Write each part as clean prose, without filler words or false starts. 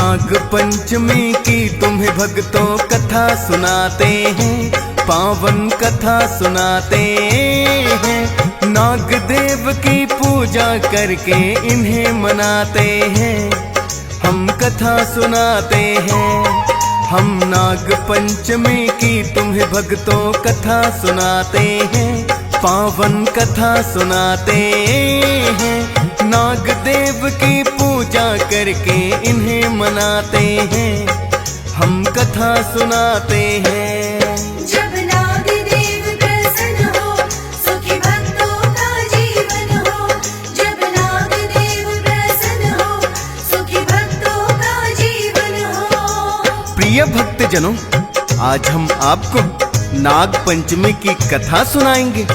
नाग पंचमी की तुम्हें भक्तों कथा सुनाते हैं, पावन कथा सुनाते हैं। नाग देव की पूजा करके इन्हें मनाते हैं, हम कथा सुनाते हैं। हम नाग पंचमी की तुम्हें भक्तों कथा सुनाते हैं, पावन कथा सुनाते हैं। नाग देव की पूजा करके इन्हें मनाते हैं, हम कथा सुनाते हैं। जब नाग देव प्रसन्न हो, सुखी भक्तों का जीवन हो। जब नाग देव प्रसन्न हो, सुखी भक्तों का जीवन हो। प्रिय भक्तजनों, आज हम आपको नाग पंचमी की कथा सुनाएंगे।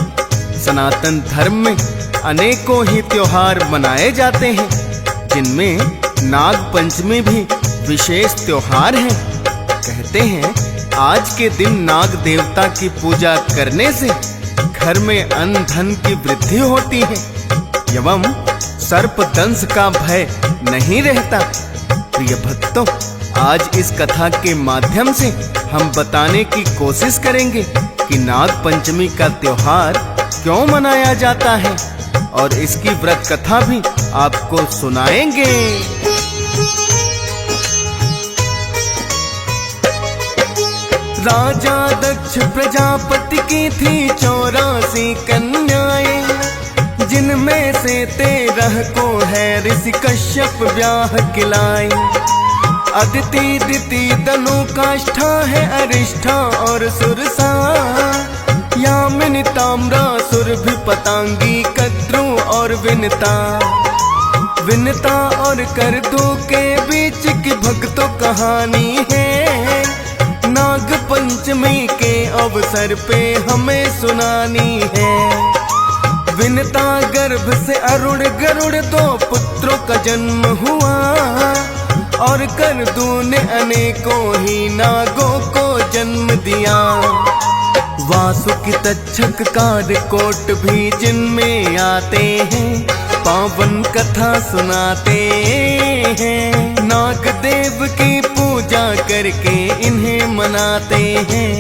सनातन धर्म में अनेकों ही त्योहार मनाए जाते हैं, जिनमें नाग पंचमी भी विशेष त्योहार है। कहते हैं आज के दिन नाग देवता की पूजा करने से घर में अन्न धन की वृद्धि होती है एवं सर्प दंश का भय नहीं रहता। प्रिय भक्तों, आज इस कथा के माध्यम से हम बताने की कोशिश करेंगे कि नाग पंचमी का त्योहार क्यों मनाया जाता है और इसकी व्रत कथा भी आपको सुनाएंगे। राजा दक्ष प्रजापति की थी 84 कन्याएं, जिनमें से 13 को है ऋषि कश्यप ब्याह खिलाए। अदिति दिति तनु काष्ठा है अरिष्ठा और सुरसा, यामिनी ताम्रा सुरभि पतांगी कद्रू और विनता। विनता और करदू के बीच की भक्तों कहानी है, नाग पंचमी के अवसर पे हमें सुनानी है। विनता गर्भ से अरुण गरुड़ 2 पुत्रों का जन्म हुआ, और करदू ने अनेकों ही नागों को जन्म दिया। वासुकी तक्षक कालकोट भी जिनमें आते हैं, पावन कथा सुनाते हैं। नाग देव की पूजा करके इन्हें मनाते हैं,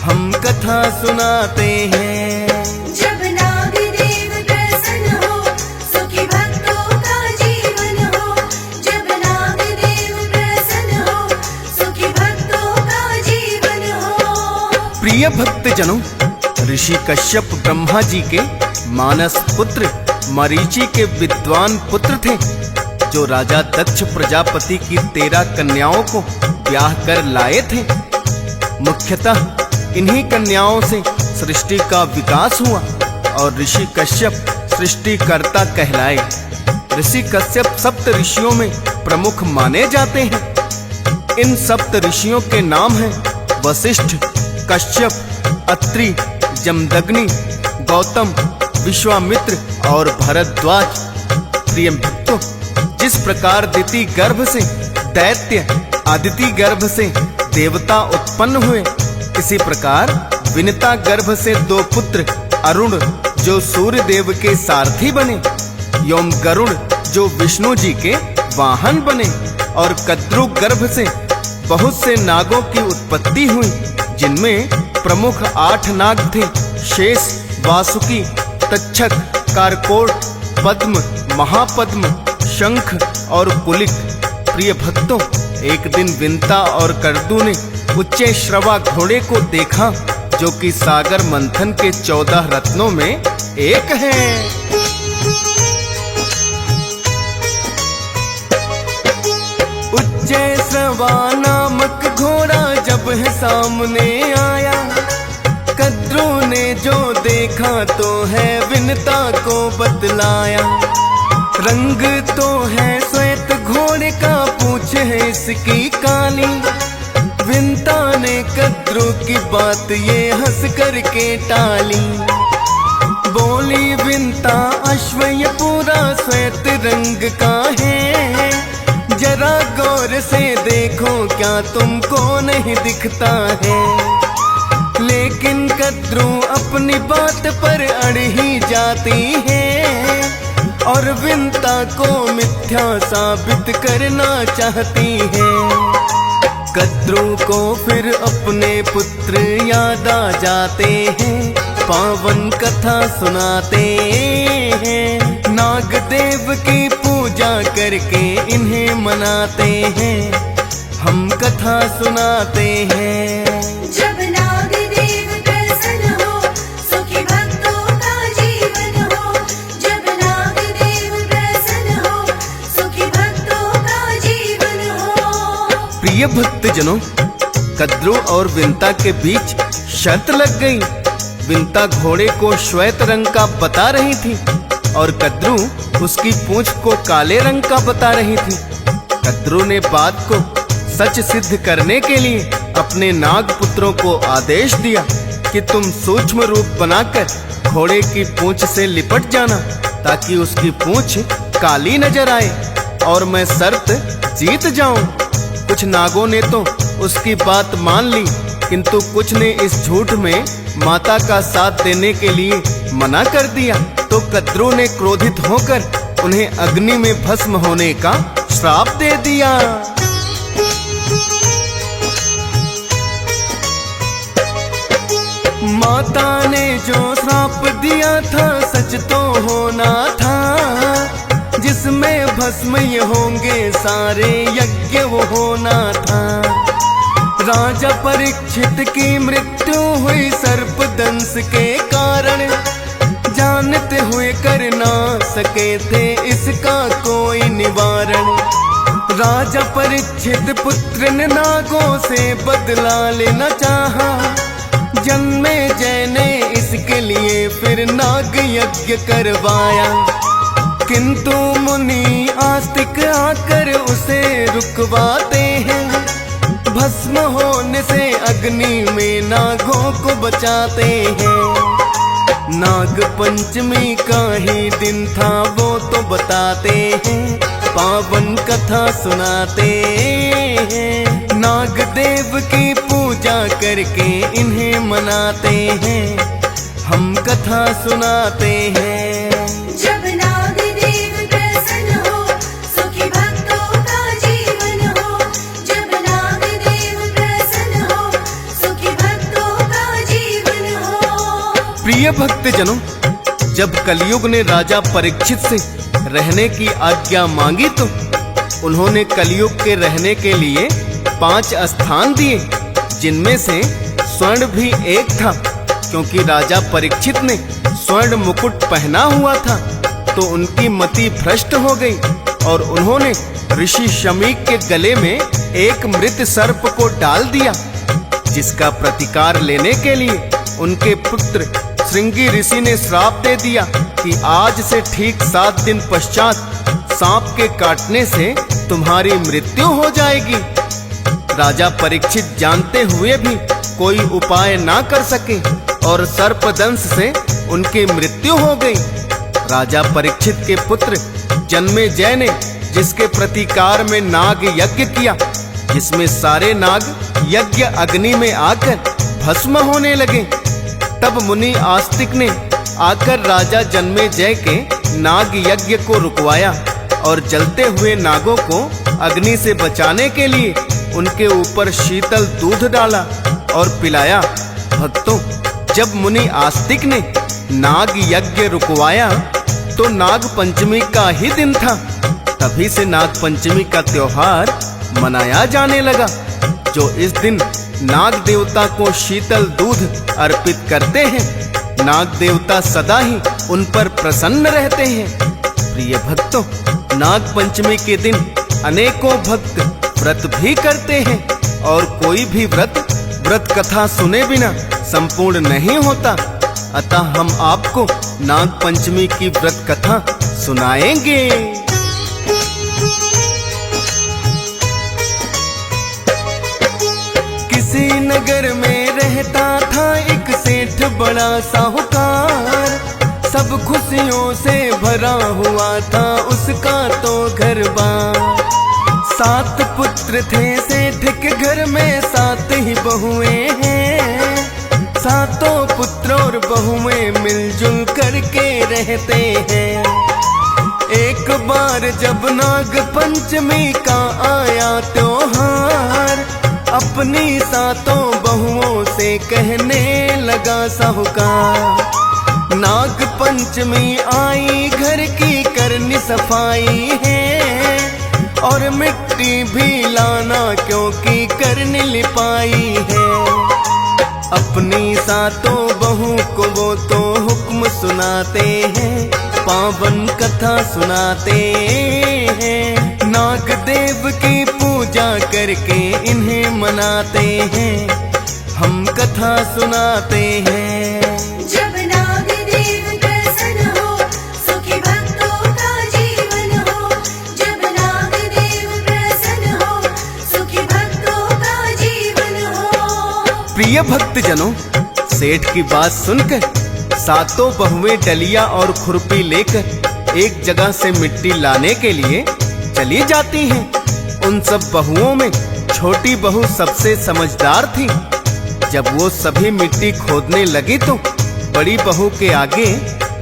हम कथा सुनाते हैं। जब नाग देव प्रसन्न हो, सुखी भक्तों का जीवन हो। जब नाग देव प्रसन्न हो, सुखी भक्तों का जीवन हो। प्रिय भक्तजनों, ऋषि कश्यप ब्रह्मा जी के मानस पुत्र मरीचि के विद्वान पुत्र थे, जो राजा दक्ष प्रजापति की 13 कन्याओं को ब्याह कर लाए थे। मुख्यतः इन्हीं कन्याओं से सृष्टि का विकास हुआ और ऋषि कश्यप सृष्टिकर्ता कहलाए। ऋषि कश्यप 7 ऋषियों में प्रमुख माने जाते हैं। इन 7 ऋषियों के नाम हैं वशिष्ठ, कश्यप, अत्रि, जमदग्नि, गौतम, विश्वामित्र और भरद्वाज। प्रिय भक्तों, जिस प्रकार दिति गर्भ से दैत्य, अदिति गर्भ से देवता उत्पन्न हुए, इसी प्रकार विनता गर्भ से 2 पुत्र अरुण जो सूर्य देव के सारथी बने, एवं गरुड़ जो विष्णु जी के वाहन बने, और कद्रु गर्भ से बहुत से नागों की उत्पत्ति हुई, जिनमें प्रमुख 8 नाग थे: शेष, वासुकी, तक्षक, कारकोट, पद्म, महापद्म, शंख और कुलिक। प्रिय भक्तों, एक दिन विनता और करदू ने उच्चे श्रवा घोड़े को देखा, जो कि सागर मंथन के 14 रत्नों में एक है। उच्चे श्रवा नामक घोड़ा जब है सामने आया, कद्रू ने जो देखा तो है विनता को बतलाया। रंग तो है श्वेत घोड़े का, पूछ है इसकी काली। विनता ने कद्रू की बात ये हंस करके टाली। बोली विनता, अश्व ये पूरा श्वेत रंग का है, जरा गौर से देखो क्या तुमको नहीं दिखता है। लेकिन कद्रू अपनी बात पर अड़ ही जाती है, और विंता को मिथ्या साबित करना चाहती है। कद्रू को फिर अपने पुत्र याद आ जाते हैं, पावन कथा सुनाते हैं। नागदेव की पूजा करके इन्हें मनाते हैं, हम कथा सुनाते हैं। जब नाग देव प्रसन्न हो, सुखी भक्तों का जीवन हो। जब नाग देव प्रसन्न हो, सुखी भक्तों का जीवन हो। प्रिय भक्तजनों, कद्रू और विंता के बीच शर्त लग गई। विंता घोड़े को श्वेत रंग का बता रही थी और कद्रू उसकी पूंछ को काले रंग का बता रही थी। कद्रू ने बात को सच सिद्ध करने के लिए अपने नाग पुत्रों को आदेश दिया कि तुम सूक्ष्म रूप बनाकर घोड़े की पूंछ से लिपट जाना, ताकि उसकी पूंछ काली नजर आए और मैं शर्त जीत जाऊं। कुछ नागों ने तो उसकी बात मान ली, किंतु कुछ ने इस झूठ में माता का साथ देने के लिए मना कर दिया। तो कद्रू ने क्रोधित होकर उन्हें अग्नि में भस्म होने का श्राप दे दिया। माता ने जो श्राप दिया था सच तो होना था, जिसमें भस्म ये होंगे सारे यज्ञ वो होना था। राजा परीक्षित की मृत्यु हुई सर्पदंश के कारण, जानते हुए कर ना सके थे इसका कोई निवारण। राजा परीक्षित पुत्र ने नागों से बदला लेना चाहा, जन्मे जय ने इसके लिए फिर नाग यज्ञ करवाया। किंतु मुनि आस्तिक आकर उसे रुकवाते हैं, भस्म होने से अग्नि में नागों को बचाते हैं। नाग पंचमी का ही दिन था वो तो बताते हैं, पावन कथा सुनाते हैं। नाग देव की पूजा करके इन्हें मनाते हैं, हम कथा सुनाते हैं। जब नाग देव प्रसन्न हो, सुखी भक्तों का जीवन हो। जब नाग देव प्रसन्न हो, सुखी भक्तों का जीवन हो। प्रिय भक्तजनों, जब कलयुग ने राजा परीक्षित से रहने की आज्ञा मांगी तो उन्होंने कलयुग के रहने के लिए 5 स्थान दिए, जिनमें से स्वर्ण भी एक था, क्योंकि राजा परीक्षित ने स्वर्ण मुकुट पहना हुआ था तो उनकी मति भ्रष्ट हो गई और उन्होंने ऋषि शमीक के गले में एक मृत सर्प को डाल दिया, जिसका प्रतिकार लेने के लिए उनके पुत्र श्रृंगी ऋषि ने श्राप दे दिया कि आज से ठीक 7 दिन पश्चात सांप के काटने से तुम्हारी मृत्यु हो जाएगी। राजा परीक्षित जानते हुए भी कोई उपाय ना कर सके और सर्पदंश से उनकी मृत्यु हो गई। राजा परीक्षित के पुत्र जन्मेजय ने जिसके प्रतिकार में नाग यज्ञ किया, जिसमें सारे नाग यज्ञ अग्नि में आकर भस्म होने लगे, तब मुनि आस्तिक ने आकर राजा जन्मेजय के नाग यज्ञ को रुकवाया और जलते हुए नागों को अग्नि से बचाने के लिए उनके ऊपर शीतल दूध डाला और पिलाया। भक्तों, जब मुनि आस्तिक ने नाग यज्ञ रुकवाया तो नाग पंचमी का ही दिन था। तभी से नाग पंचमी का त्योहार मनाया जाने लगा, जो इस दिन नाग देवता को शीतल दूध अर्पित करते हैं। नाग देवता सदा ही उन पर प्रसन्न रहते हैं। प्रिय भक्तों, नाग पंचमी के दिन अनेकों भक्त व्रत भी करते हैं और कोई भी व्रत कथा सुने बिना संपूर्ण नहीं होता। अतः हम आपको नाग पंचमी की व्रत कथा सुनाएंगे। किसी नगर में रहता था एक सेठ बड़ा साहूकार, सब खुशियों से भरा हुआ था उसका तो घर बार। 7 पुत्र थे सेठ के घर में, 7 ही बहुएं हैं। 7 पुत्र और बहुएं मिलजुल करके रहते हैं। एक बार जब नाग पंचमी का आया त्योहार, अपनी सातों बहुओं से कहने लगा साहूकार। नाग पंचमी आई घर की करनी सफाई है, और मिट्टी भी लाना क्योंकि करनी लिपाई है। अपनी सातों बहू को वो तो हुक्म सुनाते हैं, पावन कथा सुनाते हैं। नाग देव की पूजा करके इन्हें मनाते हैं, हम कथा सुनाते हैं। जब नाग देव प्रसन्न हो, सुखी भक्तों का जीवन हो। जब नाग देव प्रसन्न हो, सुखी भक्तों का जीवन हो। प्रिय भक्तजनों, सेठ की बात सुनकर सातों बहुएं डलिया और खुरपी लेकर एक जगह से मिट्टी लाने के लिए चली जाती हैं। उन सब बहुओं में छोटी बहू सबसे समझदार थी। जब वो सभी मिट्टी खोदने लगी तो बड़ी बहू के आगे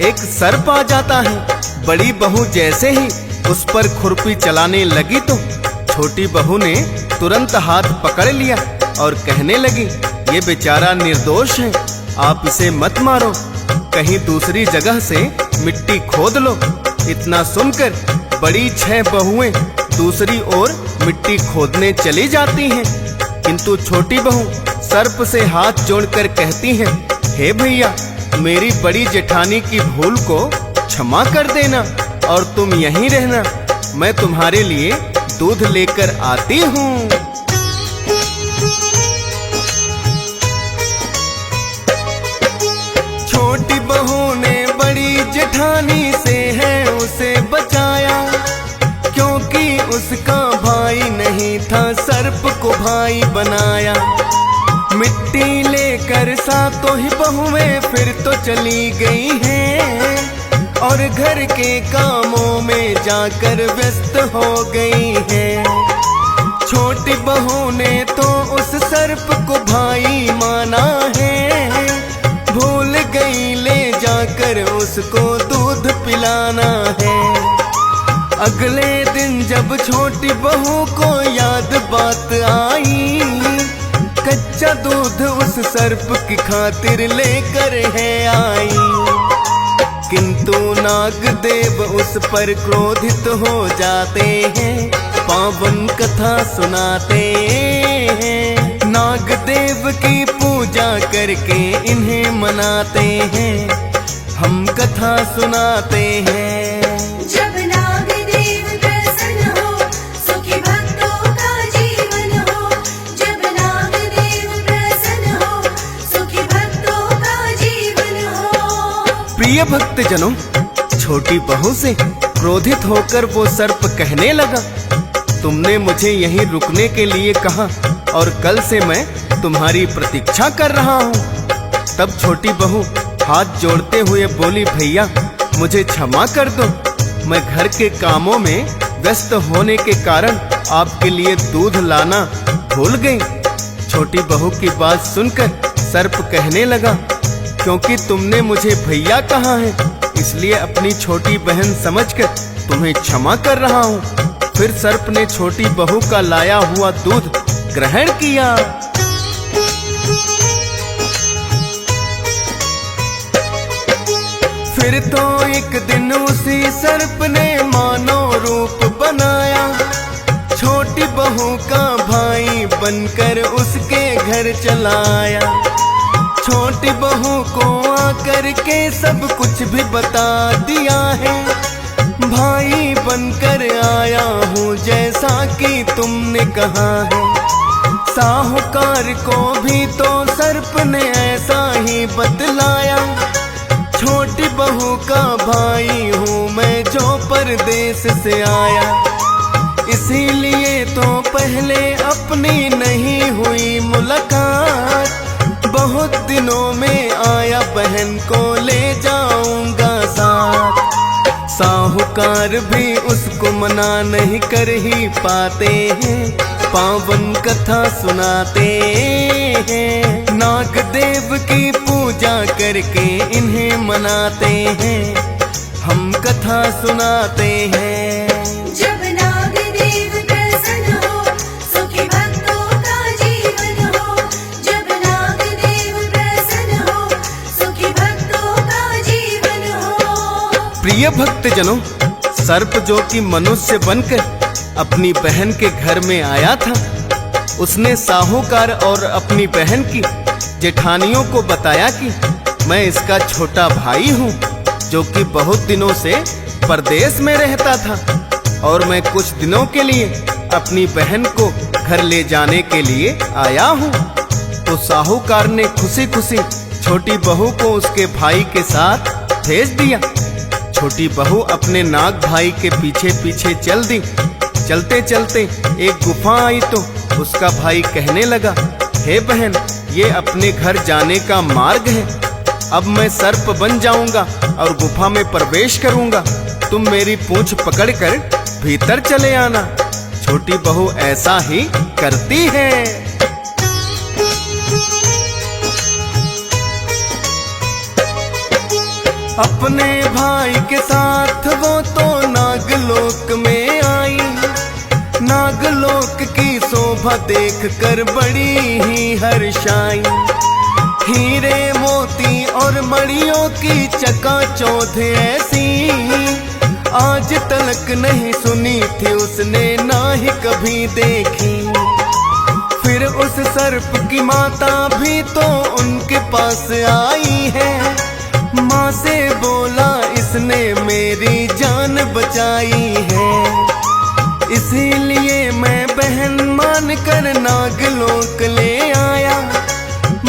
एक सर्प आ जाता है। बड़ी बहू जैसे ही उस पर खुरपी चलाने लगी तो छोटी बहू ने तुरंत हाथ पकड़ लिया और कहने लगी, ये बेचारा निर्दोष है, आप इसे मत मारो, कहीं दूसरी जगह से मिट्टी खोद लो। इतना सुनकर बड़ी 6 बहुएं दूसरी ओर मिट्टी खोदने चली जाती हैं, किंतु छोटी बहू सर्प से हाथ जोड़कर कहती है, हे भैया, मेरी बड़ी जेठानी की भूल को क्षमा कर देना और तुम यहीं रहना, मैं तुम्हारे लिए दूध लेकर आती हूँ। छोटी बहू ने बड़ी जेठानी से है उसे बचाया, क्योंकि उसका भाई नहीं था सर्प को भाई बनाया। मिट्टी लेकर सातों ही बहुएं फिर तो चली गई हैं, और घर के कामों में जाकर व्यस्त हो गई हैं। छोटी बहू ने तो उस सर्प को भाई माना है, भूल गई ले जाकर उसको दूध पिलाना है। अगले दिन जब छोटी बहू को याद बात आई, कच्चा दूध उस सर्प की खातिर लेकर है आई। किंतु नाग देव उस पर क्रोधित हो जाते हैं, पावन कथा सुनाते हैं। नाग देव की पूजा करके इन्हें मनाते हैं, हम कथा सुनाते हैं। जब नाग देव प्रसन्न हो, सुखी भक्तों का जीवन हो। जब नाग देव प्रसन्न हो, सुखी भक्तों का जीवन हो। प्रिय भक्तजनों, छोटी बहू से क्रोधित होकर वो सर्प कहने लगा, तुमने मुझे यहीं रुकने के लिए कहा और कल से मैं तुम्हारी प्रतीक्षा कर रहा हूँ। तब छोटी बहू हाथ जोड़ते हुए बोली, भैया मुझे क्षमा कर दो, मैं घर के कामों में व्यस्त होने के कारण आपके लिए दूध लाना भूल गई। छोटी बहू की बात सुनकर सर्प कहने लगा, क्योंकि तुमने मुझे भैया कहा है, इसलिए अपनी छोटी बहन समझकर तुम्हें क्षमा कर रहा हूँ। फिर सर्प ने छोटी बहू का लाया हुआ दूध ग्रहण किया। फिर तो एक दिन उसी सर्प ने मानव रूप बनाया, छोटी बहू का भाई बनकर उसके घर चलाया। छोटी बहू को आकर के सब कुछ भी बता दिया है, भाई बनकर आया हूँ जैसा कि तुमने कहा है। साहूकार को भी तो सर्प ने ऐसा ही बतलाया, छोटी बहू का भाई हूँ मैं जो परदेश से आया। इसीलिए तो पहले अपनी नहीं हुई मुलाकात, बहुत दिनों में आया बहन को ले जाऊंगा साथ। साहूकार भी उसको मना नहीं कर ही पाते हैं, पावन कथा सुनाते हैं। नाग देव की पूजा करके इन्हें मनाते हैं, हम कथा सुनाते हैं। जब नाग देव प्रसन्न हो, सुखी भक्तों का जीवन हो। जब नाग देव प्रसन्न हो, सुखी भक्तों का जीवन हो। प्रिय भक्तजनों, सर्प जो कि मनुष्य बनकर अपनी बहन के घर में आया था, उसने साहूकार और अपनी बहन की जेठानियों को बताया कि मैं इसका छोटा भाई हूँ, जो कि बहुत दिनों से परदेश में रहता था और मैं कुछ दिनों के लिए अपनी बहन को घर ले जाने के लिए आया हूँ। तो साहूकार ने खुशी खुशी छोटी बहू को उसके भाई के साथ भेज दिया। छोटी बहू अपने नाग भाई के पीछे पीछे चल दी। चलते चलते एक गुफा आई तो उसका भाई कहने लगा, हे बहन, ये अपने घर जाने का मार्ग है। अब मैं सर्प बन जाऊंगा और गुफा में प्रवेश करूंगा। तुम मेरी पूंछ पकड़कर भीतर चले आना। छोटी बहू ऐसा ही करती है। अपने भाई के साथ वो तो नागलोक में आई। नागलोक की शोभा देखकर बड़ी ही हर्षाई। हीरे मोती और मणियों की चकाचौंध ऐसी आज तलक नहीं सुनी थी उसने, ना ही कभी देखी। फिर उस सर्प की माता भी तो उनके पास आई है। माँ से बोला, इसने मेरी जान बचाई है, इसीलिए मैं बहन मानकर नागलोक ले आया।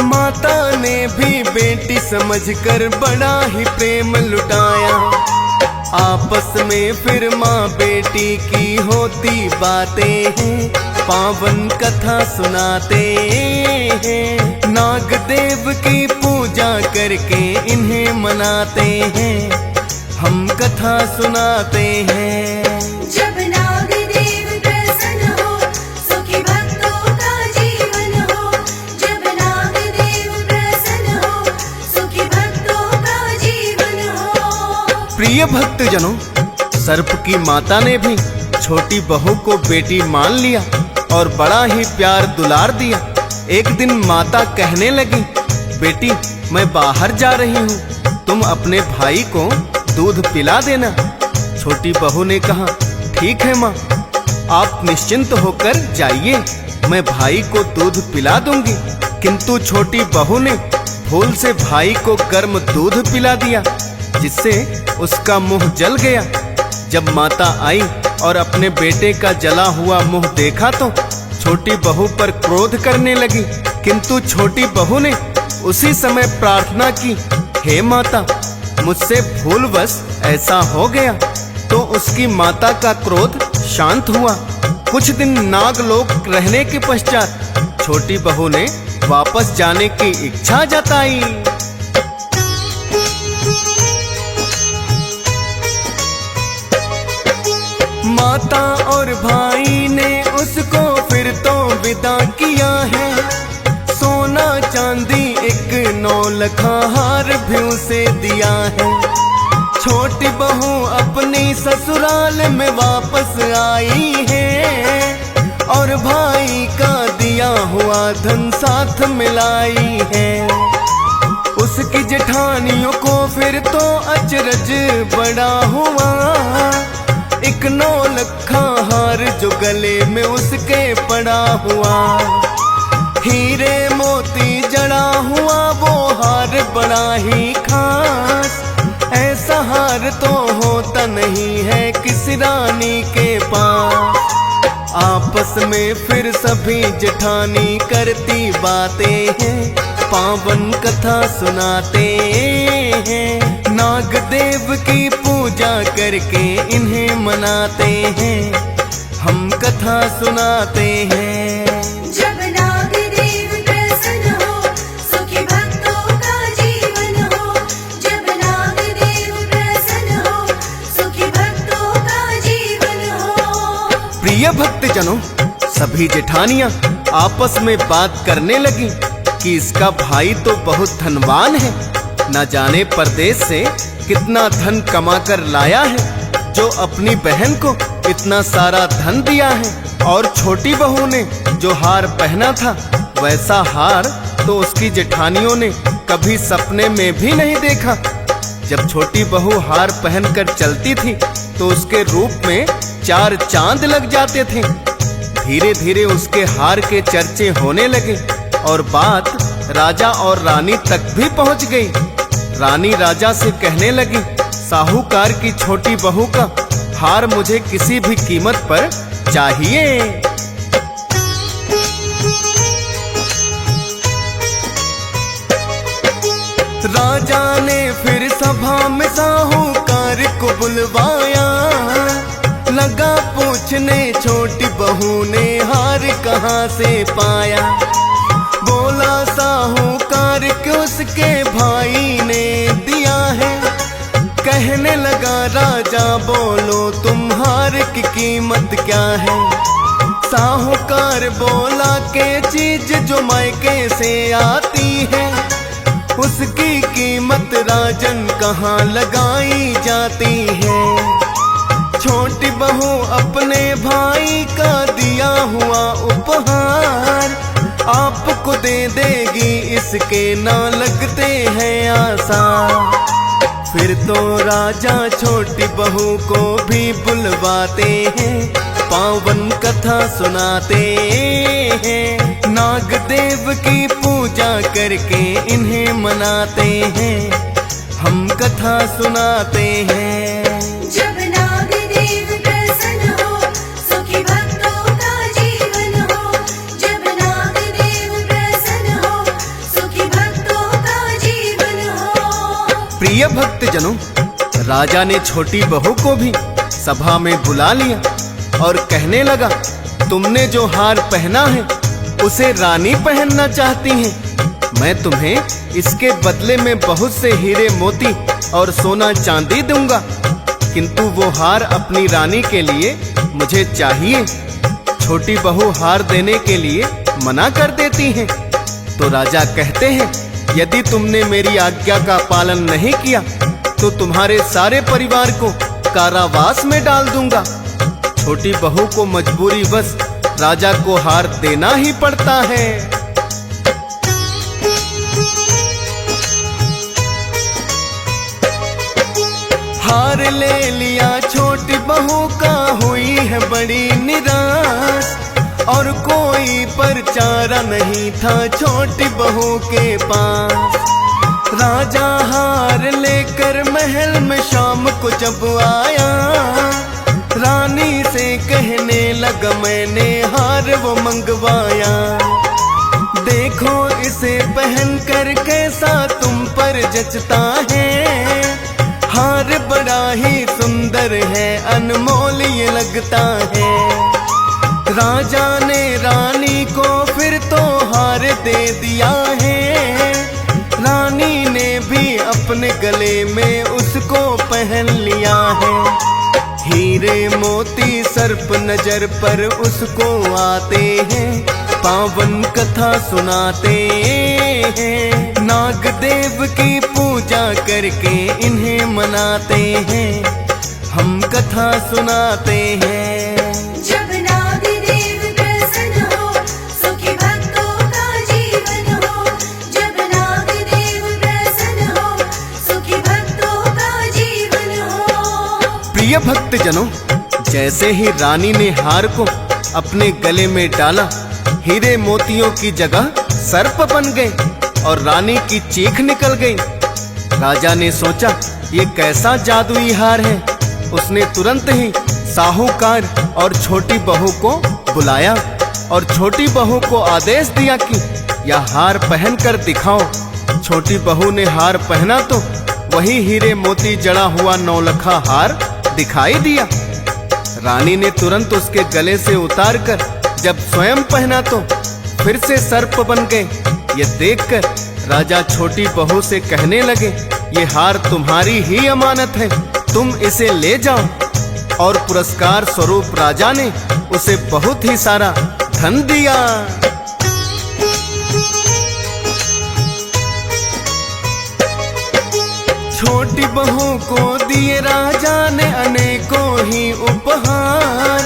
माता ने भी बेटी समझकर बड़ा ही प्रेम लुटाया। आपस में फिर माँ बेटी की होती बातें हैं, पावन कथा सुनाते हैं। नाग देव की पूजा करके इन्हें मनाते हैं, हम कथा सुनाते हैं। जब नाग देव प्रसन्न हो, सुखी भक्तों का जीवन हो। जब नाग देव प्रसन्न हो, सुखी भक्तों का जीवन हो। प्रिय भक्तजनों, सर्प की माता ने भी छोटी बहू को बेटी मान लिया और बड़ा ही प्यार दुलार दिया। एक दिन माता कहने लगी, बेटी मैं बाहर जा रही हूँ, तुम अपने भाई को दूध पिला देना। छोटी बहू ने कहा, ठीक है माँ, आप निश्चिंत होकर जाइए, मैं भाई को दूध पिला दूंगी। किंतु छोटी बहू ने भूल से भाई को गर्म दूध पिला दिया, जिससे उसका मुंह जल गया। जब माता आई और अपने बेटे का जला हुआ मुंह देखा तो छोटी बहू पर क्रोध करने लगी। किंतु छोटी बहू ने उसी समय प्रार्थना की, हे माता, मुझसे भूलवश ऐसा हो गया। तो उसकी माता का क्रोध शांत हुआ। कुछ दिन नागलोक रहने के पश्चात छोटी बहू ने वापस जाने की इच्छा जताई। माता और भाई ने उसको फिर तो विदा किया है। सोना चांदी एक 9 लखा हार भी उसे दिया है। छोटी बहू अपनी ससुराल में वापस आई है और भाई का दिया हुआ धन साथ मिलाई है। उसकी जेठानियों को फिर तो अचरज बड़ा हुआ। एक 9 लखा हार जो गले में उसके पड़ा हुआ। हीरे मोती जड़ा हुआ वो हार बड़ा ही खास। ऐसा हार तो होता नहीं है किसी रानी के पास। आपस में फिर सभी जेठानी करती बातें हैं, पावन कथा सुनाते हैं। नाग देव की पूजा करके इन्हें मनाते हैं, हम कथा सुनाते हैं। जब नाग देव प्रसन्न हो, सुखी भक्तों का जीवन हो। जब नाग देव प्रसन्न हो, सुखी भक्तों का जीवन हो। प्रिय भक्तजनों, सभी जेठानियां आपस में बात करने लगी कि इसका भाई तो बहुत धनवान है, न जाने परदेश से कितना धन कमा कर लाया है, जो अपनी बहन को इतना सारा धन दिया है। और छोटी बहू ने जो हार पहना था, वैसा हार तो उसकी जेठानियों ने कभी सपने में भी नहीं देखा। जब छोटी बहू हार पहनकर चलती थी तो उसके रूप में 4 चांद लग जाते थे। धीरे धीरे उसके हार के चर्चे होने लगे और बात राजा और रानी तक भी पहुंच गई। रानी राजा से कहने लगी, साहूकार की छोटी बहू का हार मुझे किसी भी कीमत पर चाहिए। राजा ने फिर सभा में साहूकार को बुलवाया, लगा पूछने छोटी बहू ने हार कहाँ से पाया। बोला साहूकार कि उसके भाई ने दिया है। कहने लगा राजा, बोलो तुम हार की कीमत क्या है। साहूकार बोला के चीज जो मायके से आती है, उसकी कीमत राजन कहाँ लगाई जाती है। छोटी बहू अपने भाई का दिया हुआ उपहार आपको दे देगी, इसके ना लगते हैं आसार। फिर तो राजा छोटी बहू को भी बुलवाते हैं, पावन कथा सुनाते हैं। नागदेव की पूजा करके इन्हें मनाते हैं, हम कथा सुनाते हैं। जब नागदेव प्रसन्न हो, सुखी भक्तों का जीवन हो। जब नागदेव प्रसन्न हो, सुखी भक्तों का जीवन हो। प्रिय भक्तजनों, राजा ने छोटी बहू को भी सभा में बुला लिया और कहने लगा, तुमने जो हार पहना है उसे रानी पहनना चाहती हैं। मैं तुम्हें इसके बदले में बहुत से हीरे मोती और सोना चांदी दूंगा, किंतु वो हार अपनी रानी के लिए मुझे चाहिए। छोटी बहू हार देने के लिए मना कर देती हैं। तो राजा कहते हैं, यदि तुमने मेरी आज्ञा का पालन नहीं किया तो तुम्हारे सारे परिवार को कारावास में डाल दूंगा। छोटी बहू को मजबूरी बस राजा को हार देना ही पड़ता है। हार ले लिया छोटी बहू का, हुई है बड़ी निराश। और कोई परचारा नहीं था छोटी बहू के पास। राजा हार लेकर महल में शाम को जब आया, रानी से कहने लगा, मैंने हार वो मंगवाया। देखो इसे पहन कर कैसा तुम पर जचता है। हार बड़ा ही सुंदर है, अनमोल ये लगता है। राजा ने रानी को फिर तो हार दे दिया है। रानी ने भी अपने गले में उसको पहन लिया है। हीरे मोती सर्प नजर पर उसको आते हैं, पावन कथा सुनाते हैं। नागदेव की पूजा करके इन्हें मनाते हैं, हम कथा सुनाते हैं। जब नागदेव प्रसन्न हो, सुखी भक्तों का जीवन हो। जब नागदेव प्रसन्न हो, सुखी भक्तों का जीवन हो। प्रिय भक्तजनों, जैसे ही रानी ने हार को अपने गले में डाला, हीरे मोतियों की जगह सर्प बन गए और रानी की चीख निकल गई। राजा ने सोचा, ये कैसा जादुई हार है। उसने तुरंत ही साहूकार और छोटी बहू को बुलाया और छोटी बहू को आदेश दिया कि यह हार पहन कर दिखाओ। छोटी बहू ने हार पहना तो वही हीरे मोती जड़ा हुआ नौलखा हार दिखाई दिया। रानी ने तुरंत उसके गले से उतार कर जब स्वयं पहना तो फिर से सर्प बन गए। ये देखकर राजा छोटी बहू से कहने लगे, ये हार तुम्हारी ही अमानत है, तुम इसे ले जाओ। और पुरस्कार स्वरूप राजा ने उसे बहुत ही सारा धन दिया। छोटी छोटी बहू को दिए राजा ने अनेकों ही उपहार।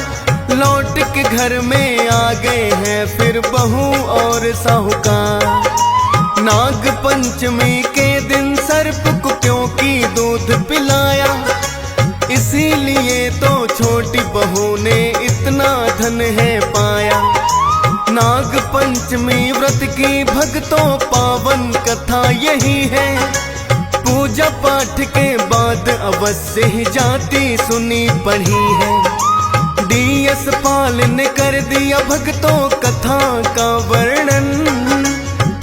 लौट के घर में आ गए हैं फिर बहू और साहूकार। नाग पंचमी के दिन सर्प को क्योंकि दूध पिलाया, इसीलिए तो छोटी बहू ने इतना धन है पाया। नाग पंचमी व्रत की भक्तों पावन कथा यही है। पूजा पाठ के बाद अवश्य ही जाती सुनी पढ़ी है। DS पाल ने कर दिया भक्तों कथा का वर्णन।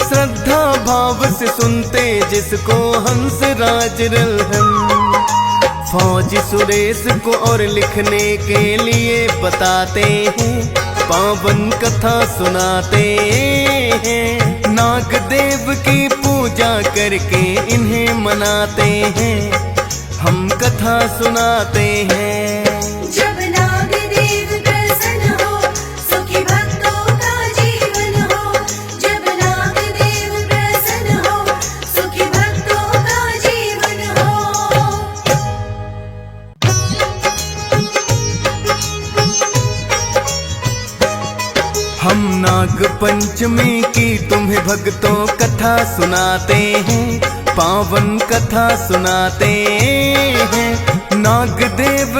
श्रद्धा भाव से सुनते जिसको हंस राज रल्हन। फौजी सुरेश को और लिखने के लिए बताते हैं, पावन कथा सुनाते हैं। नाग देव की पूजा करके इन्हें मनाते हैं, हम कथा सुनाते हैं। जब नाग देव प्रसन्न हो, सुखी भक्तों का जीवन हो। जब नाग देव प्रसन्न हो, सुखी भक्तों का जीवन हो। हम नाग पंचमी की तुम्हें भक्तों कथा सुनाते हैं, पावन कथा सुनाते हैं। नाग देव